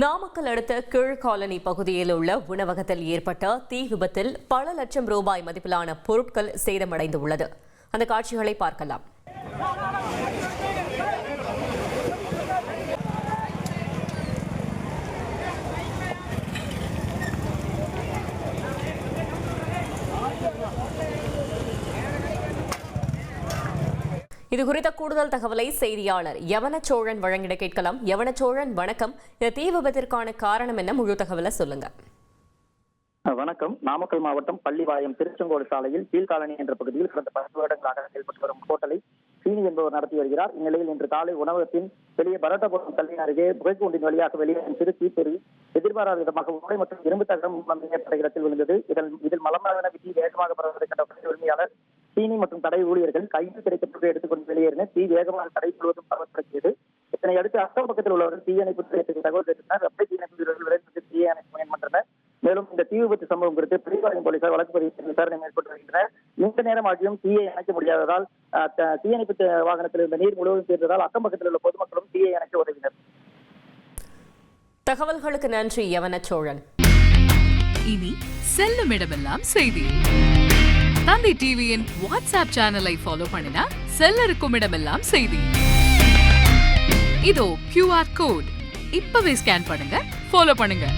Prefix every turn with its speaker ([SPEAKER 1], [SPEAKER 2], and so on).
[SPEAKER 1] நாமக்கல் அடுத்த கீழ்காலனி பகுதியில் உள்ள உணவகத்தில் ஏற்பட்ட தீ விபத்தில் பல லட்சம் ரூபாய் மதிப்பிலான பொருட்கள் சேதமடைந்துள்ளது. அந்த காட்சிகளை பார்க்கலாம். இது குறித்த கூடுதல் தகவலை செய்தியாளர் யவனச்சோழன் வழங்கிட கேட்கலாம். யவனச்சோழன், வணக்கம். இந்த தீ விபத்திற்கான காரணம் என்ன? முழு தகவலை சொல்லுங்க.
[SPEAKER 2] வணக்கம். நாமக்கல் மாவட்டம் பள்ளிவாயம் திருச்செங்கோடு சாலையில் கீழ்காலனி என்ற பகுதியில் கடந்த 10 வருடங்களாக செயல்பட்டு வரும் ஹோட்டலை சீனி என்பவர் நடத்தி வருகிறார். இந்நிலையில் இன்று காலை உணவகத்தின் வெளியே பரதபுரம் கல்வியின் அருகே புகைக்கூண்டின் வழியாக வெளியேறும் சிறு தீப்பெறி எதிர்பாராத விதமாக உடை மற்றும் இரும்பு தகரம் ஏற்பட்ட இடத்தில் விழுந்தது. இதில் மலமான தீ வேகமாக பரவுவதை கண்ட உரிமையாளர் சீனி மற்றும் கடை ஊழியர்கள் கையில் கிடைக்கப்பட்டு எடுத்துக்கொண்டு வெளியேறினர். தீ வேகமாக கடை முழுவதும் பரவப்படுகிறது. இதனை அடுத்து அக்கம் பக்கத்தில் உள்ளவர்கள் தீயணைப்பு தகவல் கேட்டனர். ரப்பை தீயணைப்பு வீரர்கள் விரைந்து தீயை அணைக்க முயன்றனர். மேலும் இந்த தீ விபத்து சம்பவம் குறித்து பெரியபாளையம் போலீசார் வழக்கு பதிவு செய்து விசாரணை மேற்கொண்டு வருகின்றனர். நீண்ட நேரம் ஆகியும் தீயை அணைக்க முடியாததால் தீயணைப்பு வாகனத்தில் இருந்த நீர் முழுவதும் தீர்ந்ததால் அக்கம் பக்கத்தில் உள்ள பொதுமக்களும் தீயை அணைக்க உதவினர்.
[SPEAKER 1] தகவல்களுக்கு நன்றி யவனச்சோழன்.
[SPEAKER 3] இனி செல்லும் இடமெல்லாம் செய்தி. தந்தி டிவியின் வாட்ஸ்அப் சேனலை ஃபாலோ பண்ணினா செல்ல இருக்கும் இடமெல்லாம் செய்தி. இதோ QR கோட் இப்பவே ஸ்கேன் பண்ணுங்க, ஃபாலோ பண்ணுங்க.